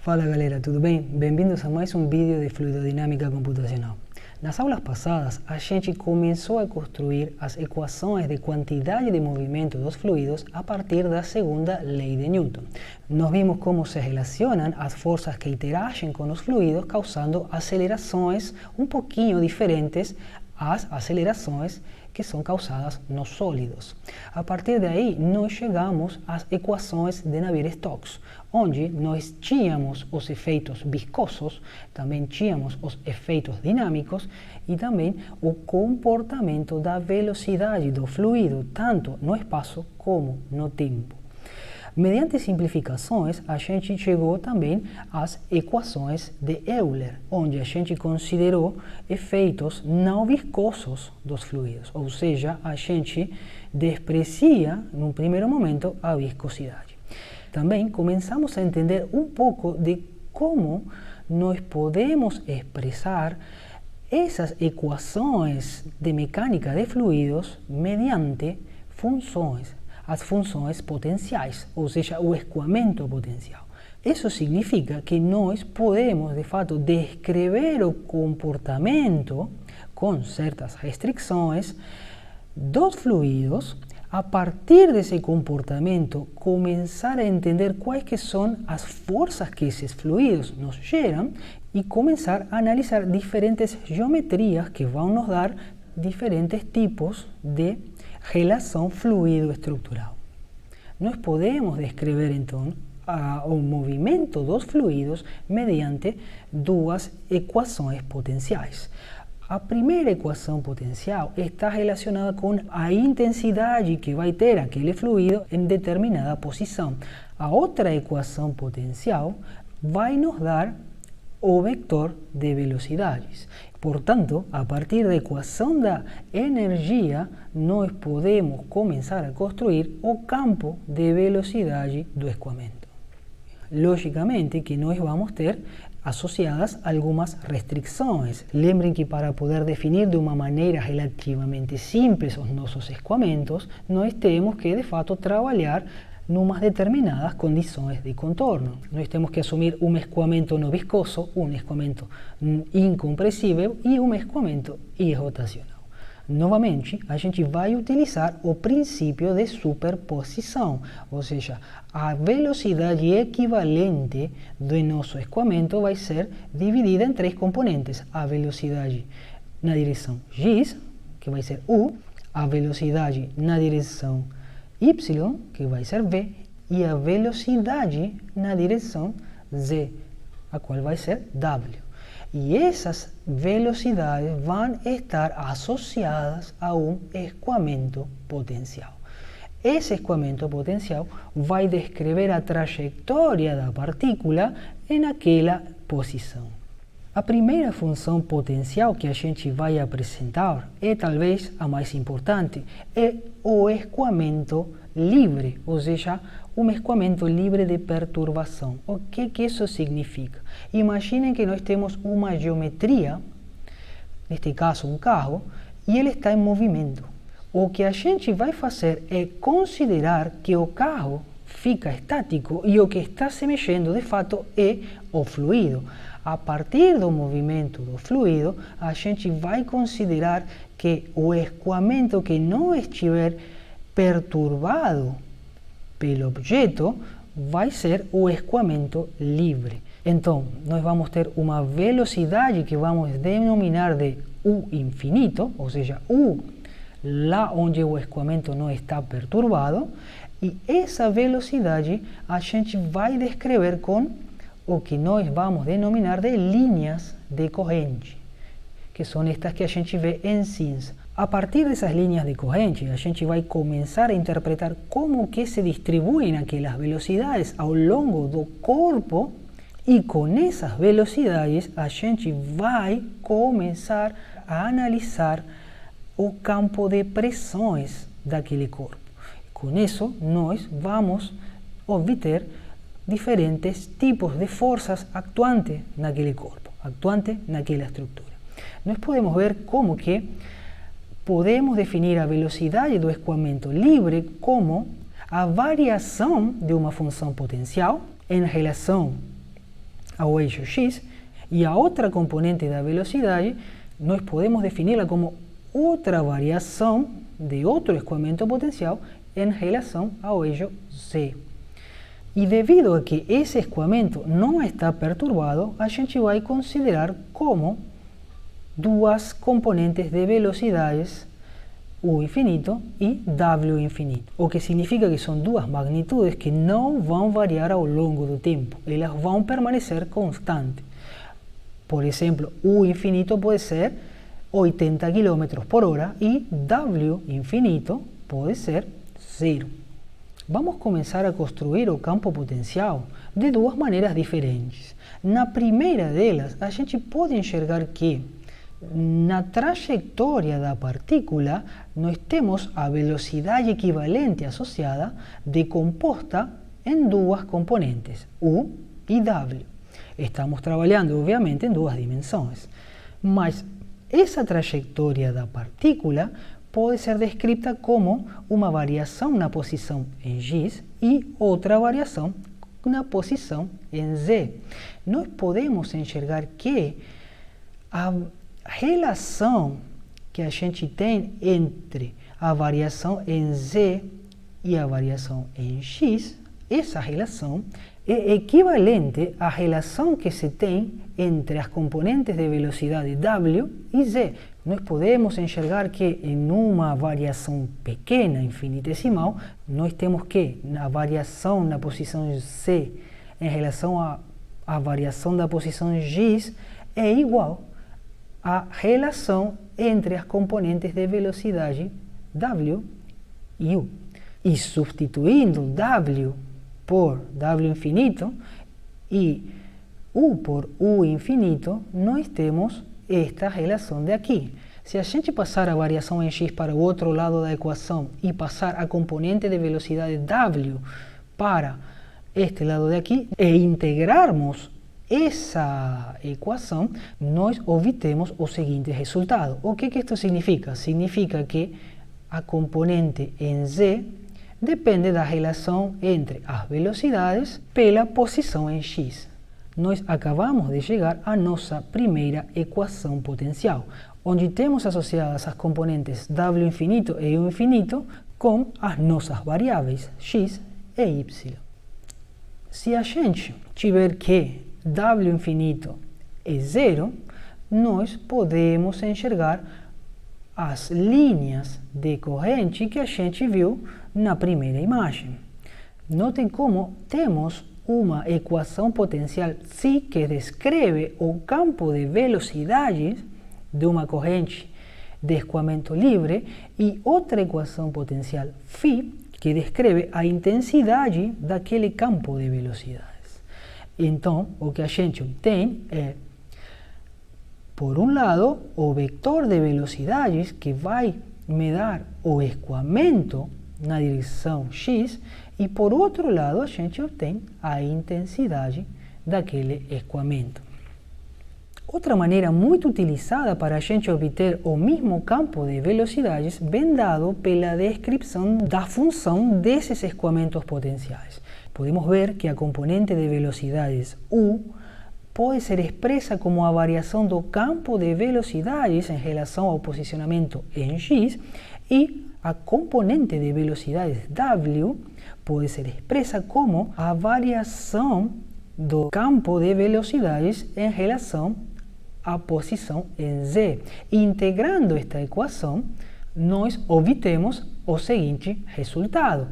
Fala galera, tudo bem? Bem-vindos a mais um vídeo de fluidodinâmica computacional. Nas aulas passadas, a gente começou a construir as equações de quantidade de movimento dos fluidos a partir da segunda lei de Newton. Nós vimos como se relacionam as forças que interagem com os fluidos, causando acelerações um pouquinho diferentes às acelerações que são causadas nos sólidos. A partir daí, nós chegamos às equações de Navier-Stokes, onde nós tínhamos os efeitos viscosos, também tínhamos os efeitos dinâmicos e também o comportamento da velocidade do fluido, tanto no espaço como no tempo. Mediante simplificações, a gente chegou também às equações de Euler, onde a gente considerou efeitos não viscosos dos fluidos, ou seja, a gente desprecia, num primeiro momento, a viscosidade. Também começamos a entender um pouco de como nós podemos expressar essas equações de mecânica de fluidos mediante funções. As funções potenciais, ou seja, o escoamento potencial. Isso significa que nós podemos, de fato, descrever o comportamento com certas restrições dos fluidos. A partir desse comportamento, começar a entender quais que são as forças que esses fluidos nos geram e começar a analisar diferentes geometrias que vão nos dar diferentes tipos de relação fluido-estrutural. Nós podemos descrever, então, o movimento dos fluidos mediante duas equações potenciais. A primeira equação potencial está relacionada com a intensidade que vai ter aquele fluido em determinada posição. A outra equação potencial vai nos dar o vetor de velocidades. Portanto, a partir da equação da energia, nós podemos começar a construir o campo de velocidade do escoamento. Logicamente que nós vamos ter associadas algumas restrições. Lembrem que para poder definir de uma maneira relativamente simples os nossos escoamentos, nós temos que, de fato, trabalhar numas determinadas condições de contorno. Nós temos que assumir um escoamento não viscoso, um escoamento incompressível e um escoamento irrotacional. Novamente, a gente vai utilizar o princípio de superposição, ou seja, a velocidade equivalente do nosso escoamento vai ser dividida em três componentes. A velocidade na direção x, que vai ser u, a velocidade na direção y, que vai ser v, e a velocidade na direção z, a qual vai ser w. E essas velocidades vão estar associadas a um escoamento potencial. Esse escoamento potencial vai descrever a trajetória da partícula em aquela posição. A primeira função potencial que a gente vai apresentar é talvez a mais importante, é o escoamento livre, ou seja, um escoamento livre de perturbação. O que isso significa? Imaginem que nós temos uma geometria, neste caso um carro, e ele está em movimento. O que a gente vai fazer é considerar que o carro fica estático e o que está se mexendo de fato é o fluido. A partir do movimento do fluido, a gente vai considerar que o escoamento que não estiver perturbado pelo objeto vai ser o escoamento livre. Então, nós vamos ter uma velocidade que vamos denominar de U infinito, ou seja, U lá onde o escoamento não está perturbado, e essa velocidade a gente vai descrever com o que nós vamos denominar de linhas de corrente, que são estas que a gente vê em cinza. A partir dessas linhas de corrente, a gente vai começar a interpretar como que se distribuem aquelas velocidades ao longo do corpo, e com essas velocidades a gente vai começar a analisar o campo de pressões daquele corpo. Com isso, nós vamos obter diferentes tipos de forças actuantes naquele corpo, actuantes naquela estrutura. Nós podemos ver como que podemos definir a velocidade do escoamento livre como a variação de uma função potencial em relação ao eixo x, e a outra componente da velocidade nós podemos definir-la como outra variação de outro escoamento potencial em relação ao eixo z. E devido a que esse escoamento não está perturbado, a gente vai considerar como duas componentes de velocidades U infinito e W infinito, o que significa que são duas magnitudes que não vão variar ao longo do tempo, elas vão permanecer constantes. Por exemplo, U infinito pode ser 80 km por hora e W infinito pode ser 0. Vamos começar a construir o campo potencial de duas maneiras diferentes. Na primeira delas, a gente pode enxergar que na trajetória da partícula nós temos a velocidade equivalente associada decomposta em duas componentes, U e W. Estamos trabalhando, obviamente, em duas dimensões, mas essa trajetória da partícula pode ser descrita como uma variação na posição em x e outra variação na posição em z. Nós podemos enxergar que a relação que a gente tem entre a variação em z e a variação em x, essa relação é equivalente à relação que se tem entre as componentes de velocidade w e z. Nós podemos enxergar que em uma variação pequena, infinitesimal, nós temos que a variação na posição z em relação à variação da posição x é igual à relação entre as componentes de velocidade w e u. E substituindo w por w infinito e u por u infinito, nós temos esta relação de aqui. Se a gente passar a variação em x para o outro lado da equação e passar a componente de velocidade w para este lado de aqui e integrarmos essa equação, nós obtemos o seguinte resultado. O que isto significa? Significa que a componente em z depende da relação entre as velocidades pela posição em x. Nós acabamos de chegar à nossa primeira equação potencial, onde temos associadas as componentes w infinito e u infinito com as nossas variáveis x e y. Se a gente tiver que w infinito é 0, nós podemos enxergar as linhas de corrente que a gente viu na primeira imagem. Notem como temos uma equação potencial ψ que descreve o campo de velocidades de uma corrente de escoamento livre e outra equação potencial φ que descreve a intensidade daquele campo de velocidades. Então, o que a gente obtém é, por um lado, o vetor de velocidades que vai me dar o escoamento na direção x, e por outro lado a gente obtém a intensidade daquele escoamento. Outra maneira muito utilizada para a gente obter o mesmo campo de velocidades vem dado pela descrição da função desses escoamentos potenciais. Podemos ver que a componente de velocidades u pode ser expressa como a variação do campo de velocidades em relação ao posicionamento em x, e a componente de velocidades w pode ser expressa como a variação do campo de velocidades em relação à posição em z. Integrando esta equação, nós obtemos o seguinte resultado.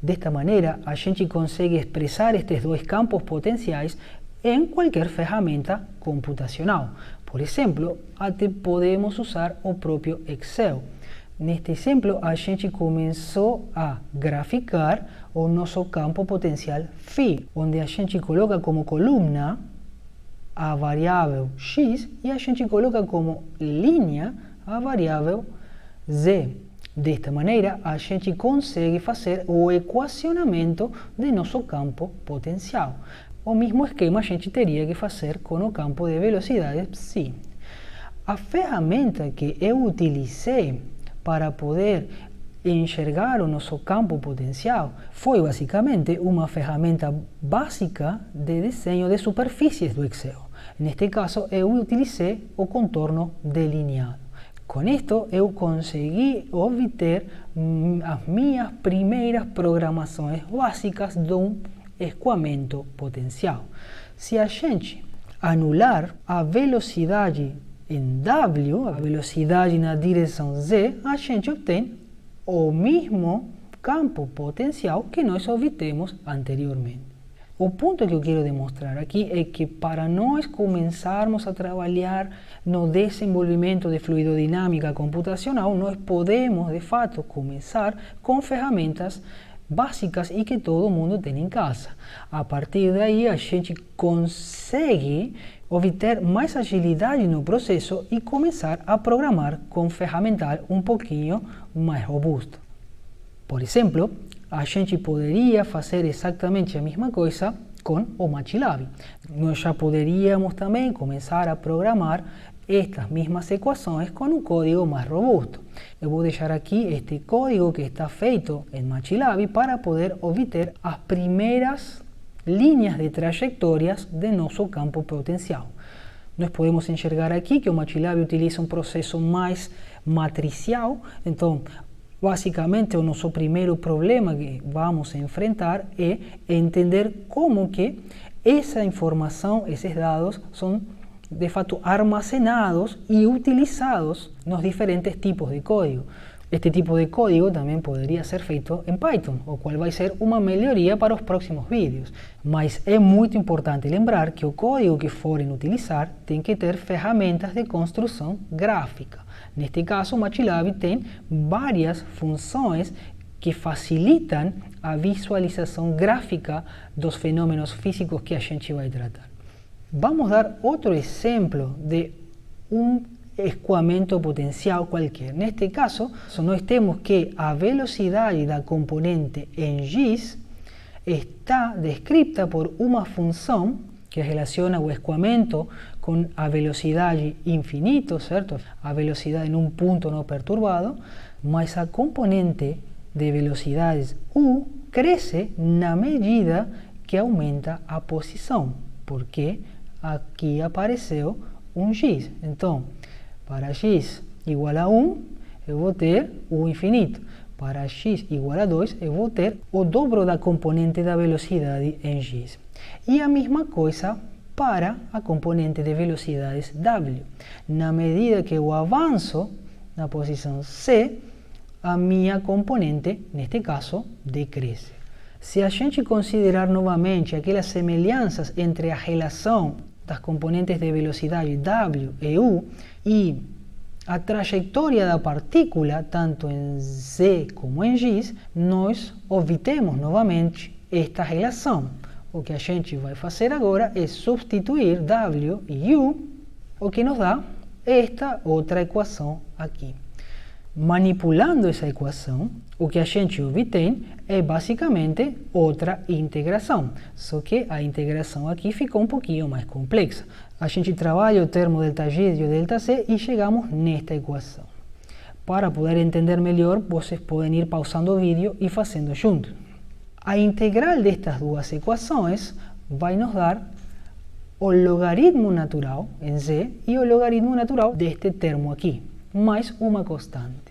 Desta maneira, a gente consegue expressar estes dois campos potenciais em qualquer ferramenta computacional. Por exemplo, até podemos usar o próprio Excel. Neste exemplo, a gente começou a graficar o nosso campo potencial φ, onde a gente coloca como coluna a variável x e a gente coloca como linha a variável z. Desta maneira, a gente consegue fazer o equacionamento de nosso campo potencial. O mesmo esquema a gente teria que fazer com o campo de velocidades ψ. A ferramenta que eu utilizei para poder enxergar o nosso campo potencial. Foi basicamente uma ferramenta básica de desenho de superfícies do Excel. Neste caso, eu utilizei o contorno delineado. Com isto, eu consegui obter as minhas primeiras programações básicas de um escoamento potencial. Se a gente anular a velocidade em W, a velocidade na direção Z, a gente obtém o mesmo campo potencial que nós obtemos anteriormente. O ponto que eu quero demonstrar aqui é que para nós começarmos a trabalhar no desenvolvimento de fluidodinâmica computacional, nós podemos, de fato, começar com ferramentas básicas e que todo mundo tem em casa. A partir daí, a gente consegue obter mais agilidade no processo e começar a programar com ferramental um pouquinho mais robusto. Por exemplo, a gente poderia fazer exatamente a mesma coisa com o MATLAB. Nós já poderíamos também começar a programar estas mesmas equações com um código mais robusto. Eu vou deixar aqui este código que está feito em MATLAB para poder obter as primeiras linhas de trajetórias de nosso campo potencial. Nós podemos enxergar aqui que o MATLAB utiliza um processo mais matricial, então basicamente o nosso primeiro problema que vamos enfrentar é entender como que essa informação, esses dados são de fato armazenados e utilizados nos diferentes tipos de código. Este tipo de código também poderia ser feito em Python, o qual vai ser uma melhoria para os próximos vídeos. Mas é muito importante lembrar que o código que forem utilizar tem que ter ferramentas de construção gráfica. Neste caso, o MATLAB tem várias funções que facilitam a visualização gráfica dos fenômenos físicos que a gente vai tratar. Vamos dar outro exemplo de um escoamento potencial qualquer. Neste caso, nós temos que a velocidade da componente em x está descrita por uma função que relaciona o escoamento com a velocidade infinito, certo? A velocidade em um ponto não perturbado, mas a componente de velocidades u cresce na medida que aumenta a posição, porque aqui apareceu um x. Então, para x igual a 1, eu vou ter u infinito. Para x igual a 2, eu vou ter o dobro da componente da velocidade em x. E a mesma coisa para a componente de velocidades w. Na medida que eu avanço na posição c, a minha componente, neste caso, decresce. Se a gente considerar novamente aquelas semelhanças entre a relação das componentes de velocidade w e u e a trajetória da partícula, tanto em z como em x, nós obtemos novamente esta relação. O que a gente vai fazer agora é substituir w e u, o que nos dá esta outra equação aqui. Manipulando essa equação, o que a gente obtém é basicamente outra integração, só que a integração aqui ficou um pouquinho mais complexa. A gente trabalha o termo ΔX e o ΔC e chegamos nesta equação. Para poder entender melhor, vocês podem ir pausando o vídeo e fazendo juntos. A integral destas duas equações vai nos dar o logaritmo natural em z e o logaritmo natural deste termo aqui, mais uma constante.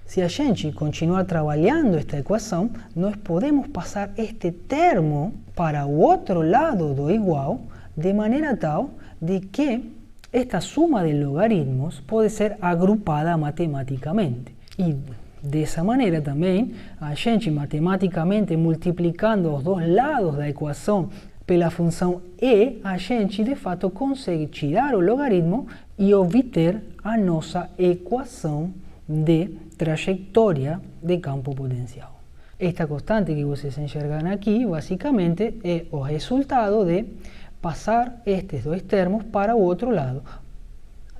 Se a gente continuar trabalhando esta equação, nós podemos passar este termo para o outro lado do igual, de maneira tal de que esta suma de logaritmos pode ser agrupada matematicamente. E dessa maneira também, a gente matematicamente multiplicando os dois lados da equação pela função e, a gente de fato consegue tirar o logaritmo e obter a nossa equação de trajetória de campo potencial. Esta constante que vocês enxergam aqui, basicamente, é o resultado de passar estes dois termos para o outro lado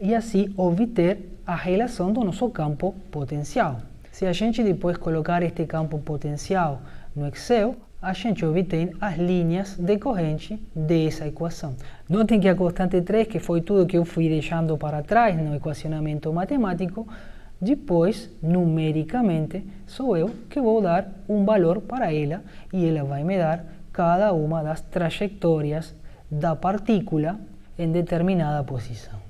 e assim obter a relação do nosso campo potencial. Se a gente depois colocar este campo potencial no Excel, a gente obtém as linhas decorrentes dessa equação. Notem que a constante 3, que foi tudo que eu fui deixando para trás no equacionamento matemático, depois, numericamente, sou eu que vou dar um valor para ela e ela vai me dar cada uma das trajetórias da partícula em determinada posição.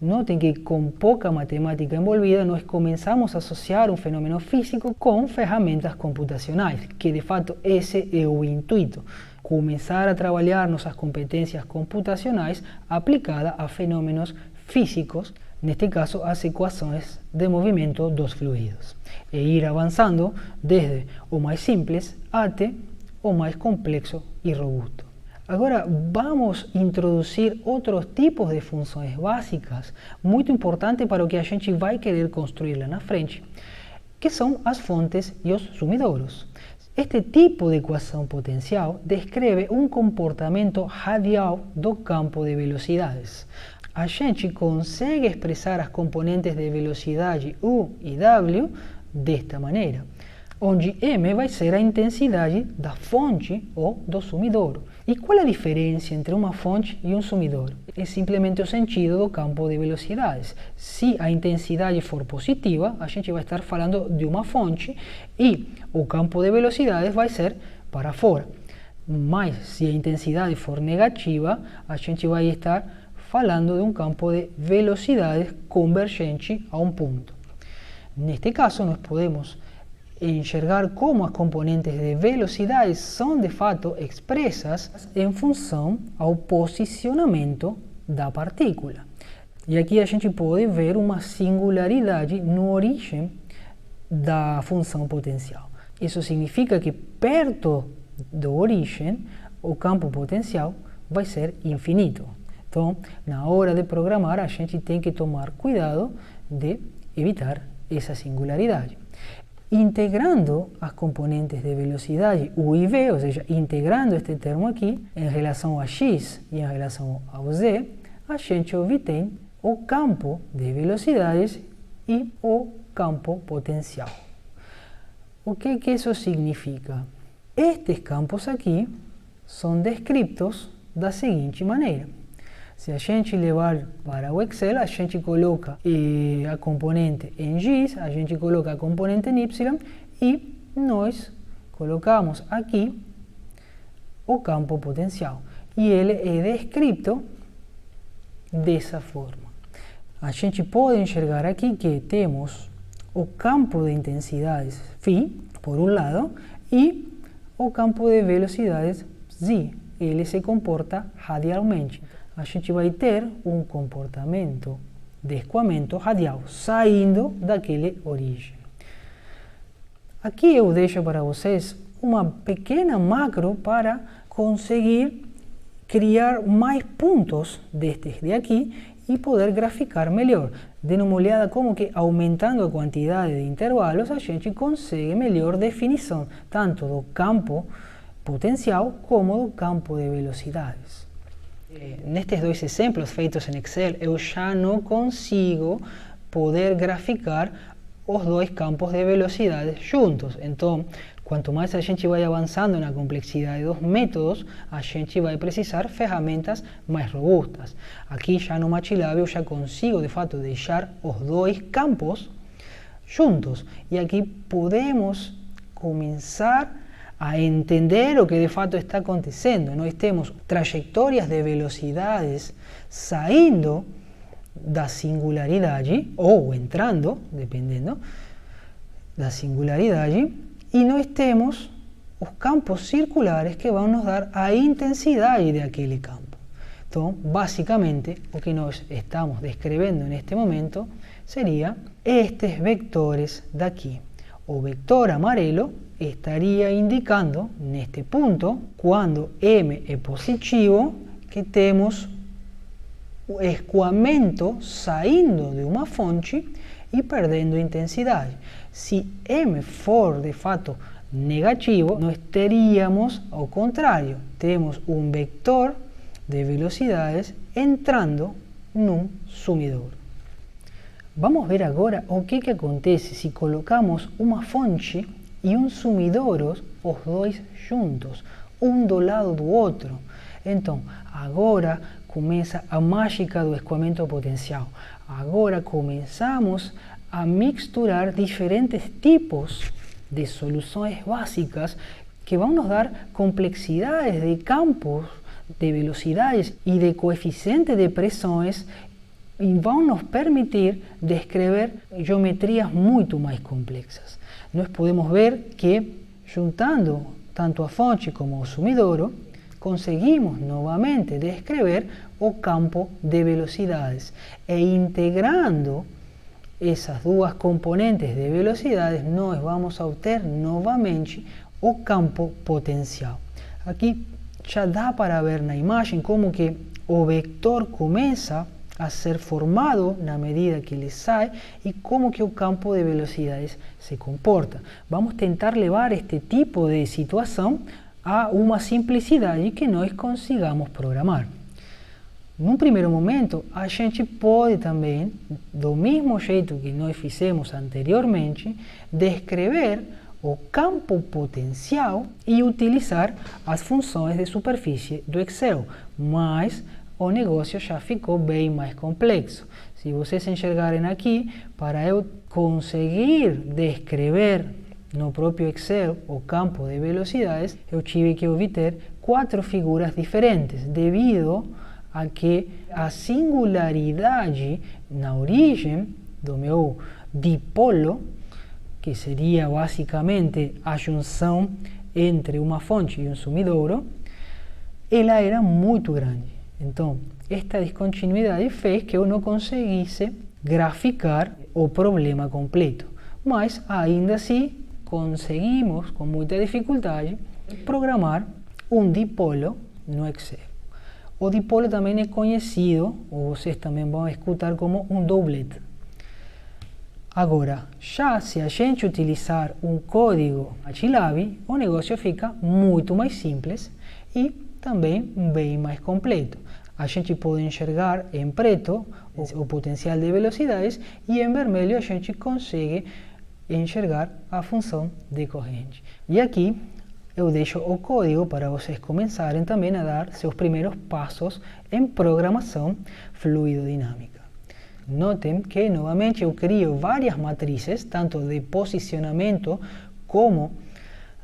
Notem que com pouca matemática envolvida, nós começamos a associar um fenômeno físico com ferramentas computacionais, que de fato esse é o intuito. Começar a trabalhar nossas competências computacionais aplicadas a fenômenos físicos, neste caso as equações de movimento dos fluidos, e ir avançando desde o mais simples até o mais complexo e robusto. Agora vamos introduzir outros tipos de funções básicas, muito importante para o que a gente vai querer construir lá na frente, que são as fontes e os sumidouros. Este tipo de equação potencial descreve um comportamento radial do campo de velocidades. A gente consegue expressar as componentes de velocidade U e W desta maneira, onde M vai ser a intensidade da fonte ou do sumidouro. E qual é a diferença entre uma fonte e um sumidouro? É simplesmente o sentido do campo de velocidades. Se a intensidade for positiva, a gente vai estar falando de uma fonte e o campo de velocidades vai ser para fora. Mas se a intensidade for negativa, a gente vai estar falando de um campo de velocidades convergente a um ponto. Neste caso, nós podemos enxergar como as componentes de velocidades são de fato expressas em função ao posicionamento da partícula. E aqui a gente pode ver uma singularidade na origem da função potencial. Isso significa que perto da origem, o campo potencial vai ser infinito. Então, na hora de programar, a gente tem que tomar cuidado de evitar essa singularidade. Integrando as componentes de velocidade U e V, ou seja, integrando este termo aqui em relação a x e em relação ao z, a gente obtém o campo de velocidades e o campo potencial. O que isso significa? Estes campos aqui são descritos da seguinte maneira. Se a gente levar para o Excel, a gente coloca a componente em X, a gente coloca a componente em Y e nós colocamos aqui o campo potencial. E ele é descrito dessa forma. A gente pode enxergar aqui que temos o campo de intensidades φ, por um lado, e o campo de velocidades Z. Ele se comporta radialmente. A gente vai ter um comportamento de escoamento radial, saindo daquela origem. Aqui eu deixo para vocês uma pequena macro para conseguir criar mais pontos destes de aqui e poder graficar melhor. Dê uma olhada como que aumentando a quantidade de intervalos a gente consegue melhor definição, tanto do campo potencial como do campo de velocidades. Nestes dois exemplos feitos em Excel, eu já não consigo poder graficar os dois campos de velocidades juntos. Então, quanto mais a gente vai avançando na complexidade dos métodos, a gente vai precisar ferramentas mais robustas. Aqui já no MATLAB eu já consigo, de fato, deixar os dois campos juntos. E aqui podemos começar a entender o que de fato está acontecendo. Nós temos trajetórias de velocidades saindo da singularidade, ou entrando, dependendo da singularidade, e nós temos os campos circulares que vão nos dar a intensidade daquele campo. Então, basicamente, o que nós estamos descrevendo neste momento seria estes vectores daqui. O vector amarelo estaria indicando, neste ponto, quando M é positivo, que temos o escoamento saindo de uma fonte e perdendo intensidade. Se M for, de fato, negativo, nós teríamos ao contrário. Temos um vector de velocidades entrando num sumidouro. Vamos ver agora o que acontece se colocamos uma fonte e um sumidouro, os dois juntos, um do lado do outro. Então, agora começa a mágica do escoamento potencial. Agora começamos a misturar diferentes tipos de soluciones básicas que van a nos dar complexidades de campos, de velocidades y de coeficientes de presiones y van a nos permitir descrever geometrías muito mais complexas. Nós podemos ver que, juntando tanto a fonte como o sumidouro, conseguimos novamente descrever o campo de velocidades e integrando essas duas componentes de velocidades, nós vamos a obter novamente o campo potencial. Aqui já dá para ver na imagem como que o vector começa a ser formado na medida que ele sai e como que o campo de velocidades se comporta. Vamos tentar levar este tipo de situação a uma simplicidade que nós consigamos programar. Num primeiro momento, a gente pode também, do mesmo jeito que nós fizemos anteriormente, descrever o campo potencial e utilizar as funções de superfície do Excel, mas o negócio já ficou bem mais complexo. Se vocês enxergarem aqui, para eu conseguir descrever no próprio Excel o campo de velocidades, eu tive que obter 4 figuras diferentes, devido a que a singularidade na origem do meu dipolo, que seria basicamente a junção entre uma fonte e um sumidouro, ela era muito grande. Então, esta descontinuidade fez que eu não conseguisse graficar o problema completo. Mas, ainda assim, conseguimos, com muita dificuldade, programar um dipolo no Excel. O dipolo também é conhecido, ou vocês também vão escutar, como um doublet. Agora, já se a gente utilizar um código MATLAB, o negócio fica muito mais simples e também bem mais completo. A gente pode enxergar em preto o potencial de velocidades e em vermelho a gente consegue enxergar a função de corrente. E aqui eu deixo o código para vocês começarem também a dar seus primeiros passos em programação fluidodinâmica. Notem que, novamente, eu crio várias matrizes, tanto de posicionamento como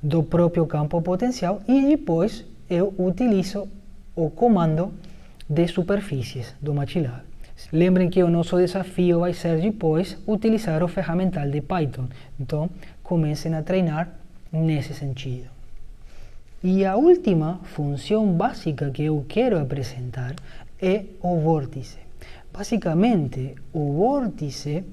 do próprio campo potencial, e depois eu utilizo o comando de superfícies do MATLAB. Lembrem que o nosso desafio vai ser depois utilizar o ferramental de Python. Então, comecem a treinar nesse sentido. E a última função básica que eu quero apresentar é o vórtice. Basicamente, o vórtice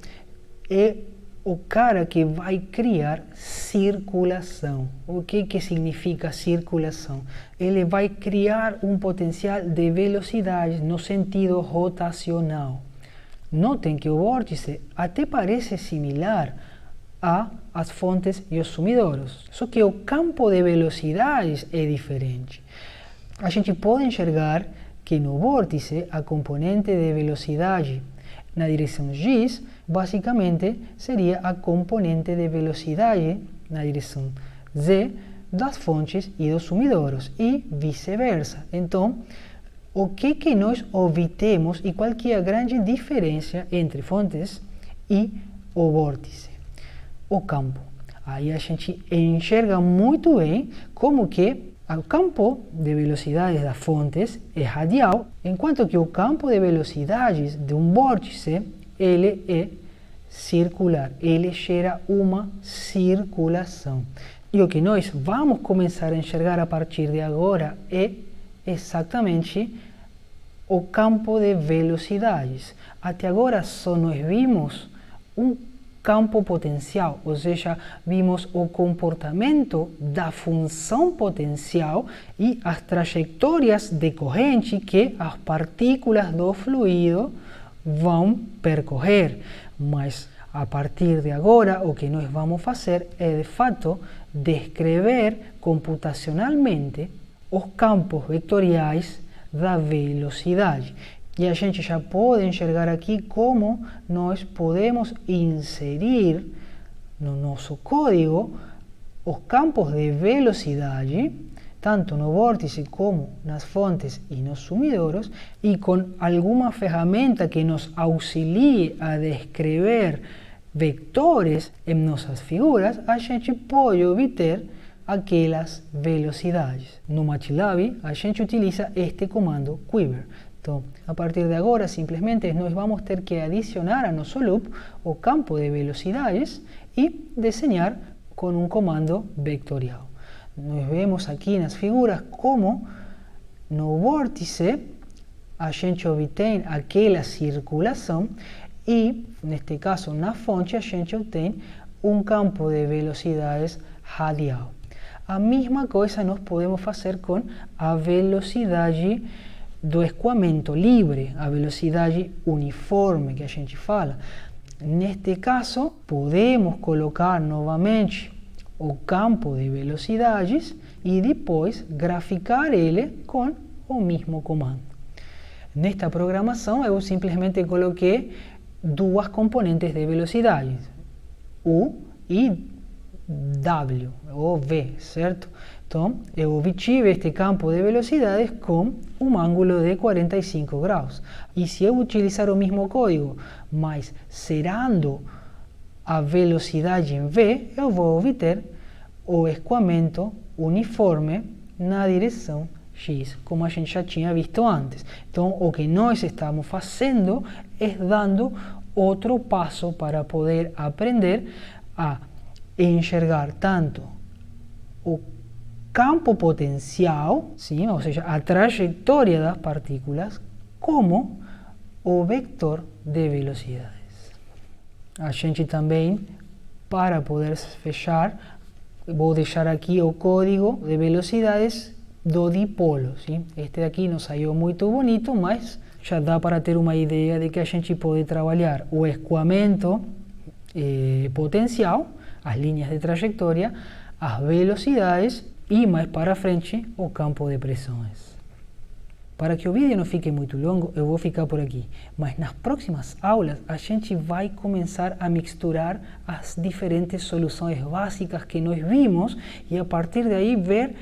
é o cara que vai criar circulação. O que significa circulação? Ele vai criar um potencial de velocidade no sentido rotacional. Notem que o vórtice até parece similar às fontes e os sumidouros, só que o campo de velocidades é diferente. A gente pode enxergar que no vórtice a componente de velocidade na direção X basicamente seria a componente de velocidade na direção Z das fontes e dos sumidouros e vice-versa. Então, o que nós obtemos e qual que é a grande diferença entre fontes e o vórtice? O campo. Aí a gente enxerga muito bem como que o campo de velocidades das fontes é radial, enquanto que o campo de velocidades de um vórtice ele é circular, ele gera uma circulação. E o que nós vamos começar a enxergar a partir de agora é exatamente o campo de velocidades. Até agora só nós vimos um campo potencial, ou seja, vimos o comportamento da função potencial e as trajetórias de corrente que as partículas do fluido vão percorrer. Mas a partir de agora, o que nós vamos fazer é, de fato, descrever computacionalmente os campos vetoriais da velocidade. E a gente já pode enxergar aqui como nós podemos inserir no nosso código os campos de velocidade, tanto no vórtice como nas fontes e nos sumidouros, e com alguma ferramenta que nos auxilie a descrever vetores em nossas figuras, a gente pode obter aquelas velocidades. No MATLAB, a gente utiliza este comando quiver. Então, a partir de agora, simplesmente nós vamos ter que adicionar a nosso loop o campo de velocidades e desenhar com um comando vectorial. Nós vemos aqui nas figuras como no vórtice a gente obtém aquela circulação e, neste caso, na fonte a gente obtém um campo de velocidades radial. A mesma coisa nós podemos fazer com a velocidade do escoamento livre, a velocidade uniforme que a gente fala. Neste caso, podemos colocar novamente o campo de velocidades e depois graficar ele com o mesmo comando. Nesta programação eu simplesmente coloquei duas componentes de velocidades, U e W, ou V, certo? Então, eu obtive este campo de velocidades com um ângulo de 45 graus. E se eu utilizar o mesmo código, mas zerando a velocidade em V, eu vou obter o escoamento uniforme na direção X, como a gente já tinha visto antes. Então, o que nós estamos fazendo é dando outro passo para poder aprender a enxergar tanto o campo potencial, sim, ou seja, a trajetória das partículas, como o vector de velocidades. A gente também, para poder fechar, vou deixar aqui o código de velocidades do dipolo, sim? Este daqui não saiu muito bonito, mas já dá para ter uma ideia de que a gente pode trabalhar o escoamento potencial, as linhas de trajetória, as velocidades e mais para frente o campo de pressões. Para que o vídeo não fique muito longo, eu vou ficar por aqui. Mas nas próximas aulas, a gente vai começar a misturar as diferentes soluções básicas que nós vimos e a partir daí ver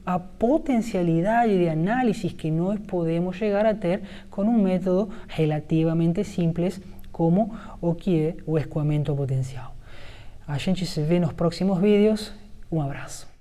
a potencialidade de análise que nós podemos chegar a ter com um método relativamente simples como o que é o escoamento potencial. A gente se vê nos próximos vídeos. Um abraço.